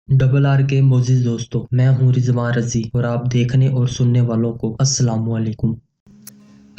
Double R के मोजिज दोस्तों, मैं हूँ रिजवान रजी और आप देखने और सुनने वालों को अस्सलाम वालेकुम।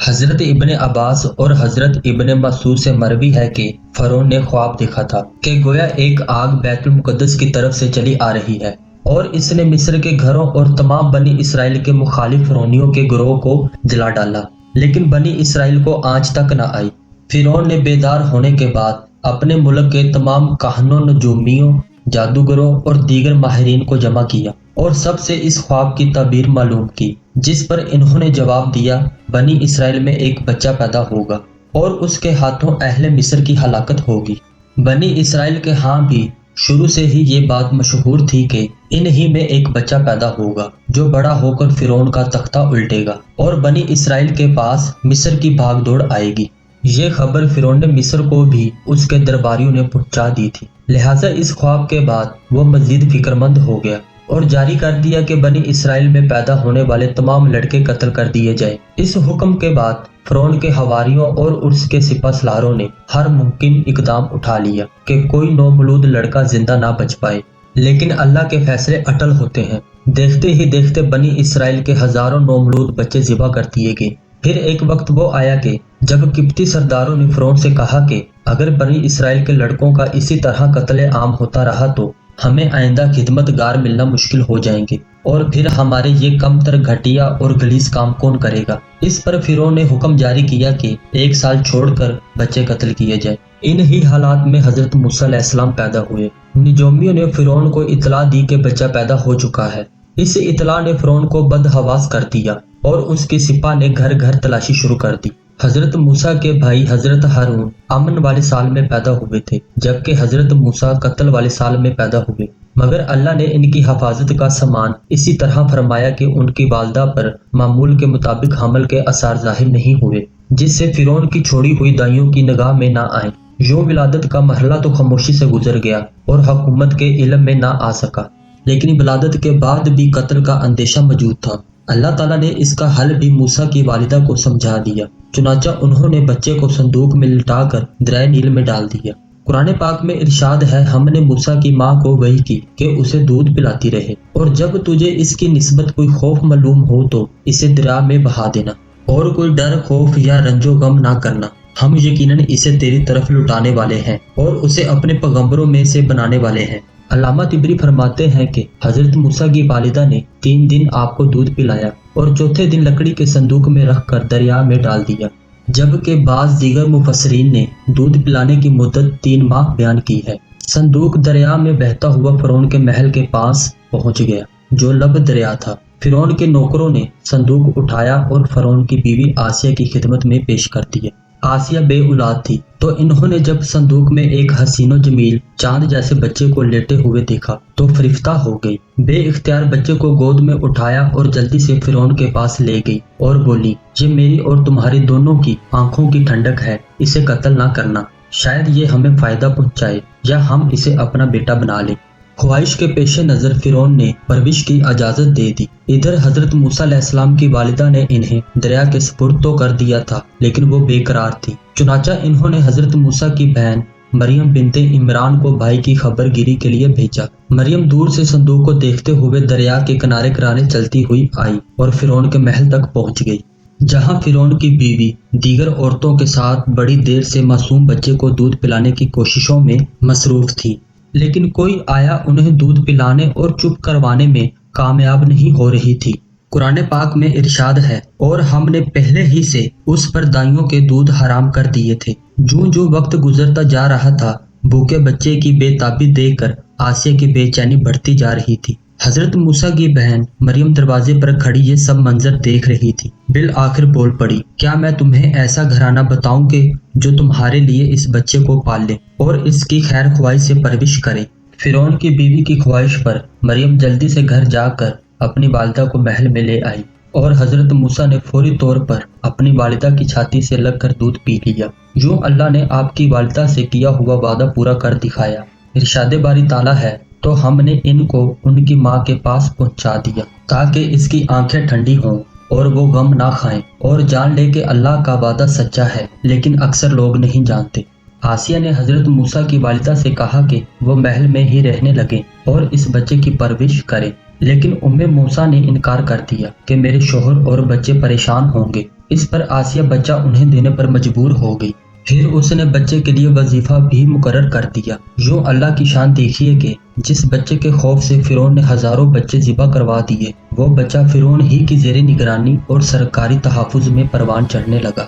हजरत इब्ने अब्बास और हजरत इब्ने मसूद से मरवी है कि फरौन ने ख्वाब देखा था कि गोया एक आग बैतुल मुकद्दस की तरफ से चली आ रही है और इसने मिस्र के घरों और तमाम बनी इसराइल के मुखालिफ फिरौनियों के गिरोह को जला डाला, लेकिन बनी इसराइल को आंच तक न आई। फिरौन ने बेदार होने के बाद अपने मुल्क के तमाम काहनों, नजूमियों, जादूगरों और दीगर माहिरीन को जमा किया और सबसे इस ख्वाब की ताबीर मालूम की, जिस पर इन्होंने जवाब दिया, बनी इसराइल में एक बच्चा पैदा होगा और उसके हाथों अहले मिस्र की हलाकत होगी। बनी इसराइल के हाँ भी शुरू से ही ये बात मशहूर थी कि इन्हीं में एक बच्चा पैदा होगा जो बड़ा होकर फिरौन का तख्ता उल्टेगा और बनी इसराइल के पास मिस्र की भागदौड़ आएगी। ये खबर फिरौन मिस्र को भी उसके दरबारियों ने पहुंचा दी थी। लिहाजा इस ख्वाब के बाद वो मजीद फिक्रमंद हो गया और जारी कर दिया कि बनी इसराइल में पैदा होने वाले तमाम लड़के कत्ल कर दिए जाए। इस हुक्म के बाद फिरौन के हवारियों और उसके सिपहसालारों ने हर मुमकिन इकदाम उठा लिया कि कोई नौमौलूद लड़का जिंदा ना बच पाए, लेकिन अल्लाह के फैसले अटल होते हैं। देखते ही देखते बनी इसराइल के हजारों नौमौलूद बच्चे ज़िबा कर दिए गए। फिर एक वक्त वो आया कि जब किप्ती सरदारों ने फिरौन से कहा कि अगर बनी इसराइल के लड़कों का इसी तरह कत्ले आम होता रहा तो हमें आइंदा खिदमतगार मिलना मुश्किल हो जाएंगे और फिर हमारे ये कमतर, घटिया और गलीज काम कौन करेगा। इस पर फिरौन ने हुक्म जारी किया कि 1 साल छोड़कर बच्चे कत्ल किए जाए। इन ही हालात में हजरत मूसा अलैहिस्सलाम पैदा हुए। निजोमियों ने फिरौन को इतला दी कि बच्चा पैदा हो चुका है। इस इतला ने फिरौन को बदहवास कर दिया और उसके सिपा ने घर घर तलाशी शुरू कर दी। हजरत मूसा के भाई हजरत हारून अमन वाले साल में पैदा हुए थे, जबकि हजरत मूसा कत्ल वाले साल में पैदा हुए। मगर अल्लाह ने इनकी हिफाजत का सामान इसी तरह फरमाया कि उनकी वालदा पर मामूल के मुताबिक हमल के असर जाहिर नहीं हुए, जिससे फिरौन की छोड़ी हुई दाइयों की निगाह में ना आए। यूं विलादत का मरहला तो खामोशी से गुजर गया और हुकूमत के इल्म में ना आ सका, लेकिन विलादत के बाद भी कत्ल का अंदेशा मौजूद था। अल्लाह ताला ने इसका हल भी मूसा की वालिदा को समझा दिया। चुनाचा उन्होंने बच्चे को संदूक में लिटाकर दरिया नील में डाल दिया। कुरान पाक में इरशाद है, हमने मूसा की माँ को वही की कि उसे दूध पिलाती रहे और जब तुझे इसकी निस्बत कोई खौफ मालूम हो तो इसे दरिया में बहा देना और कोई डर, खौफ या रंजो गम ना करना। हम यकीनन इसे तेरी तरफ लुटाने वाले हैं और उसे अपने पैगंबरों में से बनाने वाले हैं। अल्लामा तिबरी फरमाते हैं कि हजरत मूसा की वालिदा ने 3 दिन आपको दूध पिलाया और चौथे दिन लकड़ी के संदूक में रखकर दरिया में डाल दिया, जबकि बाज दीगर मुफस्सरीन ने दूध पिलाने की मुद्दत 3 माह बयान की है। संदूक दरिया में बहता हुआ फिरौन के महल के पास पहुंच गया जो लब दरिया था। फिरौन के नौकरों ने संदूक उठाया और फिरौन की बीवी आसिया की खिदमत में पेश कर दिया। आसिया बे औलाद थी, तो इन्होंने जब संदूक में एक हसीनो जमील चांद जैसे बच्चे को लेटे हुए देखा तो फरिफ्ता हो गई। बे इख्तियार बच्चे को गोद में उठाया और जल्दी से फिरौन के पास ले गई और बोली, ये मेरी और तुम्हारी दोनों की आंखों की ठंडक है, इसे कत्ल ना करना, शायद ये हमें फायदा पहुंचाए या हम इसे अपना बेटा बना लें। ख्वाहिश के पेश नजर फिरौन ने परविश की इजाजत दे दी। इधर हजरत मूसा अलैहिस्सलाम की वालिदा ने इन्हें दरिया के सुपुर्द तो कर दिया था, लेकिन वो बेकरार थी। चुनाचा इन्होंने हजरत मूसा की बहन मरियम बिनते इमरान को भाई की खबर गिरी के लिए भेजा। मरियम दूर से संदूक को देखते हुए दरिया के किनारे किनारे चलती हुई आई और फिरौन के महल तक पहुंच गई, जहां फिरौन की बीवी दीगर औरतों के साथ बड़ी देर से मासूम बच्चे को दूध पिलाने की कोशिशों में मसरूफ थी, लेकिन कोई आया उन्हें दूध पिलाने और चुप करवाने में कामयाब नहीं हो रही थी। कुरान पाक में इरशाद है, और हमने पहले ही से उस पर दाइयों के दूध हराम कर दिए थे। जो जो वक्त गुजरता जा रहा था, भूखे बच्चे की बेताबी देखकर आसिया की बेचैनी बढ़ती जा रही थी। हजरत मूसा की बहन मरियम दरवाजे पर खड़ी ये सब मंजर देख रही थी। बिल आखिर बोल पड़ी, क्या मैं तुम्हें ऐसा घराना बताऊं कि जो तुम्हारे लिए इस बच्चे को पाले और इसकी खैर ख्वाहिश से परवरिश करे। फिरौन की बीवी की ख्वाहिश पर मरियम जल्दी से घर जाकर अपनी वालिदा को महल में ले आई और हजरत मूसा ने फौरी तौर पर अपनी वालिदा की छाती से लगकर दूध पी लिया। यूं अल्लाह ने आपकी वालिदा से किया हुआ वादा पूरा कर दिखाया। इरशाद बारी ताला है, तो हमने इनको उनकी माँ के पास पहुंचा दिया ताकि इसकी आंखें ठंडी हों और वो गम ना खाएं और जान ले कि अल्लाह का वादा सच्चा है, लेकिन अक्सर लोग नहीं जानते। آسیہ نے حضرت موسیٰ کی والدہ سے کہا کہ وہ محل میں ہی رہنے لگیں اور اس بچے کی پرورش کریں، لیکن موسیٰ نے انکار کر دیا کہ میرے شوہر اور بچے پریشان ہوں گے۔ اس پر آسیہ بچہ انہیں دینے پر مجبور ہو گئی۔ پھر اس نے بچے کے لیے وظیفہ بھی مقرر کر دیا۔ یوں اللہ کی شان دیکھیے کہ جس بچے کے خوف سے فرعون نے ہزاروں بچے ذبح کروا دیے، وہ بچہ فرعون ہی کی زیر نگرانی اور سرکاری تحفظ میں پروان چڑھنے لگا۔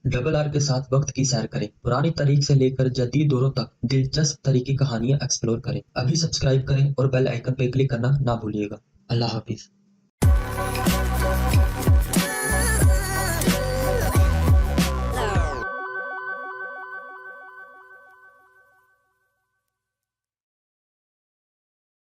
ڈبل آر کے ساتھ وقت کی سیر کریں، پرانی تاریخ سے لے کر جدید دوروں تک دلچسپ طریقے کہانیاں ایکسپلور کریں۔ ابھی سبسکرائب کریں اور بیل آئیکن پہ کلک کرنا نہ بھولیے گا۔ اللہ حافظ۔